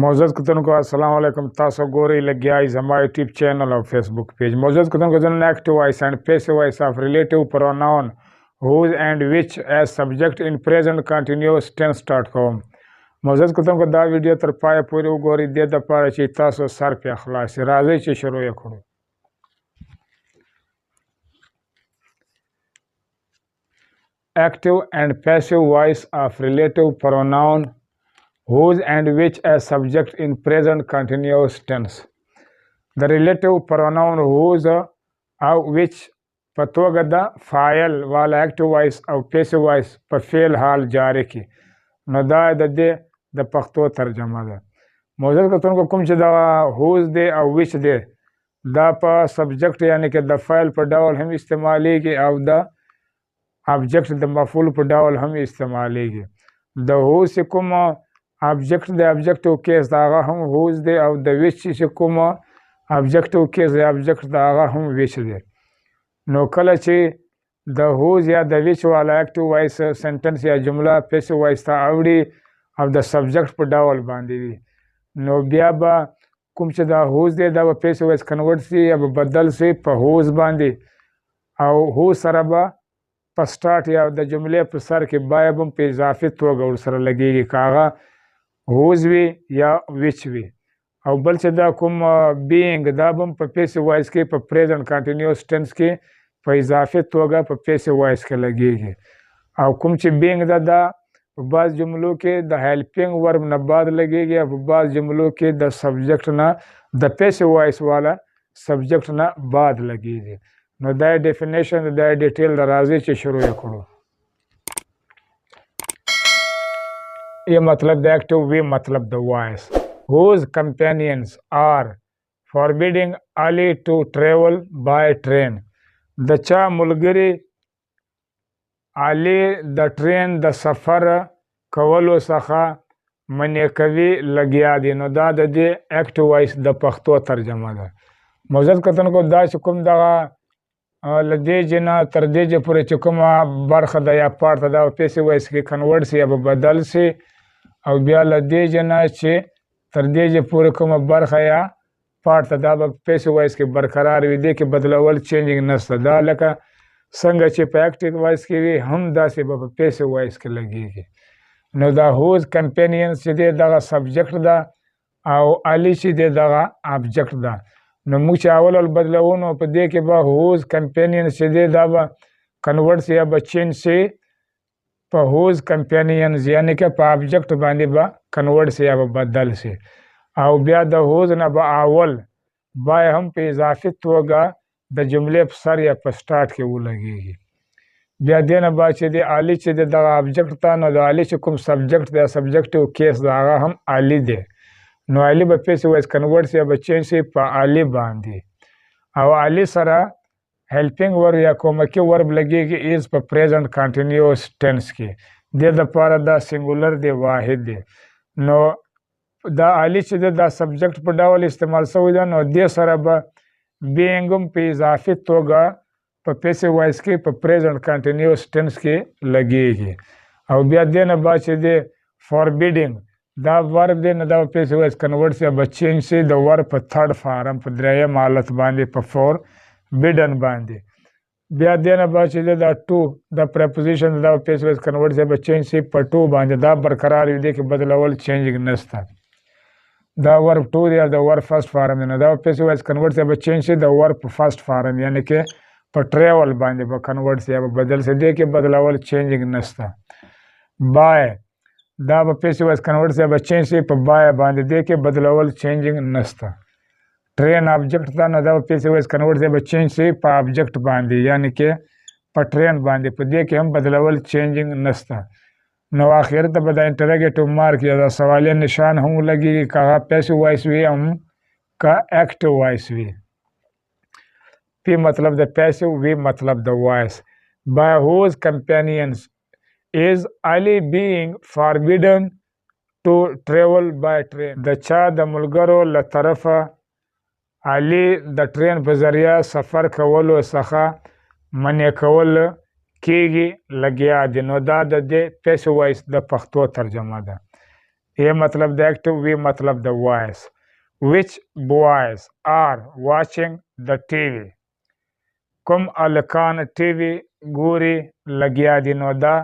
معزز کتونکو السلام علیکم. تاسو ګورئ لګیا یې زما یوټیوب چینل او فیسبوک پیج. معزز کتونکو زه نن active voice and passive voice of relative pronoun whose and which as subject in present continuous tense start کوم. معزز کتونکو دا ویډیو تر پایه پورې وګورئ دې دپاره چې تاسو سر پې خلاص شي. راځئ چې شروع یې کړو. Active and passive voice of relative pronoun whose and which as subject in present continuous tense. The relative pronoun whose او which په توګه د فاعل والا active voice او passive voice په فعل حال جاری کی. نو دا د دې د پښتو ترجمه ده. معزز کتونکو کوم چې دا whose دی او which دی دا په سبجیکټ یعنی کې د فاعل په ډول هم استعمالیږي او د object د مفعول په ډول هم استعمالیږي. د whose چې کوم object د objective case دا هغه هم whose دی او د which چې کوم objective case د object دا هغه هم which دی. نو کله چې د whose یا د which والا active voice sentence یا جمله passive voice ته اوړي او د subject په ډول باندې وي نو بیا به کوم چې دا whose دی دا به passive voice convert شي یا به بدل شي په whose باندې او whose سره به په سټارټ یا د جملې په سر کې باید هم په اضافي توګه ورسره لګېږي که هغه whose وي یا which وي. او بل چې دا کوم being دا به هم په passive voice کې په present continuous tense کې په اضافي توګه په passive voice کې لګېږي. او کوم چې being دا په بعض جملو کې د helping verb نه بعد لګېږي او په بعض جملو کې د subject نه د passive voice والا subject نه بعد لګېږي. نو دا ډیفینیشن دا ډیټیل راځي چې شروع یې کړو. یہ مطلب د ایکټیو وی مطلب د وایس whose companions are forbidding Ali to travel by train. د چا ملګري علي د ټرین د سفر کولو څخه منع کوي لګیا دي. نو دا د دې ایکټیو وایس د پښتو ترجمه ده. معزز کتونکو دا چې کوم دغه له دې جې نه تر دې جې پورې چې کومه برخه ده یا پارت ده او پیسې وایس کې کنورټ شي یا به بدل شي او بیا له دې جې نه چې تر دې جې پورې کومه برخه یا پارت ده دا به پیسې وایس کې برقرار وي. دې کې بدلول چینجینګ نشته. دا لکه څنګه چې په ایکټیو وایس کې وي هم داسې به په پیسې وایس کې لګېږي. نو دا whose companions چې دی دغه سبجیکټ ده او علي چې دی دغه آبجیکټ ده. نو موږ چې اول بدلو نو په دې کې به whose companions چې دی دا به کنورټ شي یا به چینج شي په whose companions یعنې که په آبجیکټ باندې به کنورټ شي یا به بدل شي. او بیا د whose نه به اول باید هم په اضافي توګه د جملې په سر یا په سټارټ کې ولګېږي. بیا دې نه بعد چې دی علي چې دی دغه آبجیکټ ته نو د علي چې کوم سبجیکټ دی سبجیکټیو کیس د هغه هم علي دی. نو علي به پیسې وایس کنورټ شي یا به چینج شي په علي باندې او علي سره هیلپینګ ورب یا کومکي ورب لګېږي ایز په پریزنټ کانټینیوس ټینس کې. دې دپاره دا سینګولر دی واحد دی. نو دا علي چې دی دا سبجیکټ په ډول استعمال شوی ده نو دې سره به بیینګ هم په اضافي توګه په پیسې وایس کې په پریزنټ کانټینیوس ټینس کې لګېږي. او بیا دې نه بعد چې دی فاربیډینګ دا ورب دی نو دا په پیسې وایس کنورټ شي به چینج شي د ورب په تھرډ فارم په دریم حالت باندې په فوربیډن باندې. بیا دې نه بعد چې دی دا ټو د پریپوزیشن دا په پیسې وایس کنورټ شي به چینج شي په ټو باندې. دا برقرار وي دې کې بدلول چینجینګ نشته. دا ورب ټو دی او د ورب فرسټ فارم دی نو دا په پیسې وایس کنورټ شي به چینج شي د ورب په فرسټ فارم یعنې کې په ټریول باندې به کنورټ شي یا به بدل شي. دې کې بدلول چینجینګ نشته. بای دا به پیسې وایس کنورټ شي به چینج شي په بای باندې. دې کې بدلول چینجینګ نشته. ټرین آبجیکټ ده نو دا به پیسې وایس کنورټ شي به چینج شي په آبجیکټ باندې یعنې کې په ټرین باندې. په دې کې هم بدلول چینجینګ نشته. نو آخر ته به د انټرګیټیو مارک یا د سوالیه نشان هم لګېږي که هغه پیسې وایس وي هم که ایکټیو وایس وي. پی مطلب د پیسیو وی مطلب د وایس. by whose companions is Ali being forbidden to travel by train. د چا د ملګرو له طرفه علي د ټرین په ذریعه سفر کولو څخه منع کول کېږي لګیا دي. نو دا د دې پیسیو وایس د پښتو ترجمه ده. A مطلب د active, V مطلب د voice. Which boys are watching the TV? کوم الکان ټي وي ګوري لګیا دي، نو دا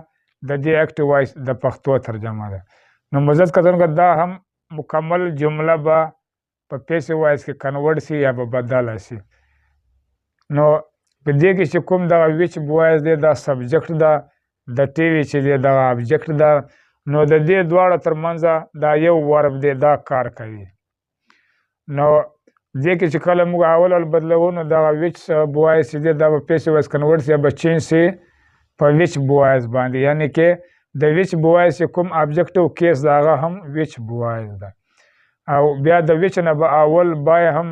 د دې active voice د پښتو ترجمه ده. نو مزد کتونکو دا هم مکمل جمله به په پیسیو وایس کې کنورټ سي یا به بدله سي. نو په دې کې چې کوم دغه ویچ بوایز دی دا سبجیکټ ده، د ټي وي چې دی دغه ابجیکټ ده. نو د دې دواړو ترمنځ دا یو ورب دی دا کار کوي. نو دې کې چې کله موږ اول بدلو نو دغه ویچ بوایز چې دی دا به پیسیو وایس کنورټ سي یا به چینج سي په ویچ بوایز باندې، یعنی کې د ویچ بوایز چې کوم ابجیکټیو کیس د هغه هم ویچ بوایز ده. او بیا د ویچ نه به اول بای هم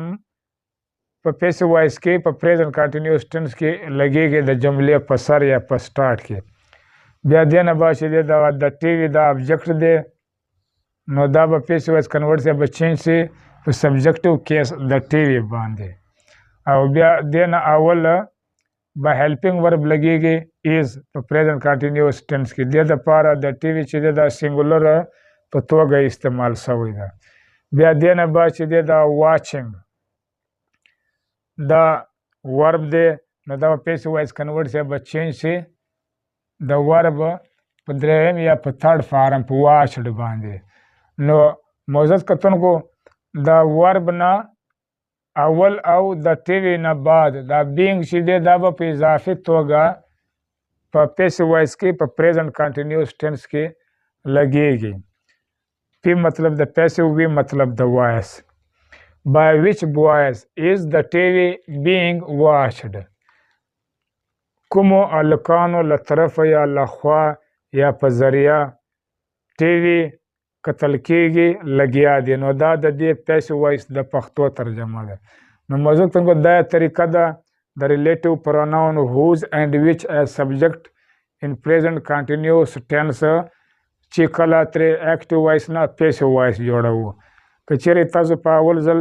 په پیسیو وایس کې په پریزنټ کنټینیوس ټینس کې لګیږي د جملې په سر یا په سټارټ کې. بیا دې نه بعد چې دی دغه د ټي وي دا ابجیکټ دی نو دا به پیسیو وایس کنورټ سي یا به چینج سي په سبجیکټیو کیس د ټي وي باندې. او بیا دې نه اول به هیلپینګ ورب لګیږي ایز په پریزنټ کنټینیوس ټینس کې. دې دپاره د ټي وي چې دی دا سینګولر په توګه استعمال شوی ده. بیا دې نه بعد چې دی دا واچینګ دا ورب دی نو دا به پیسیو وایس کنورټ سي یا به چینج سي د ورب په دریم یا په تھرډ فارم په واچډ باندې. نو معزز کتونکو دا ورب نه اول او د ټي وي نه بعد دا بینګ چې دی دا به په اضافي توګه په پیسیو وایس کې په پریزنټ کنټینیوس ټینس کې لګیږي. پی مطلب د پیسیو، وی مطلب د وایس. by which boys is the TV being watched؟ کومو الکانو له طرفه یا لخوا یا په ذریعه ټي وي کتل کیږي لګیا دي، نو دا د دې پیسیو وایس د پښتو ترجمه ده. نو موضوع څنګه دا طریقه ده د ریلیټیو پروناون whose and which as subject in present continuous tense چې کله ترې اکټیو وایس نه پیسیو وایس جوړوو. که چیرې تاسو په اول ځل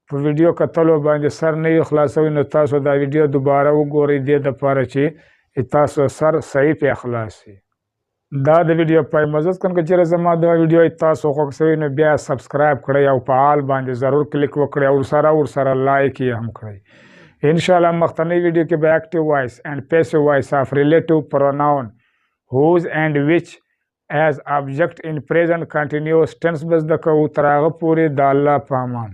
په ویډیو کتلو باندې سر نه وي خلاصوي نو تاسو دا ویډیو دوباره وګورئ دې دپاره چې تاسو سر صحیح پې خلاص شي. دا د ویډیو پای مزد کن که چیرې زما دا ویډیو تاسو خوښ شوی نو بیا سبسکرایب کړئ او په آل باندې ضرور کلیک وکړئ او ورسره لایک یې هم کړئ. انشاءالله مخکنۍ ویډیو کې به اکټیو وایس اینډ پیسیو وایس آف ریلیټیو پروناون whose and which as object in present continuous tense به زده کوو. تر هغه پورې د الله په امان.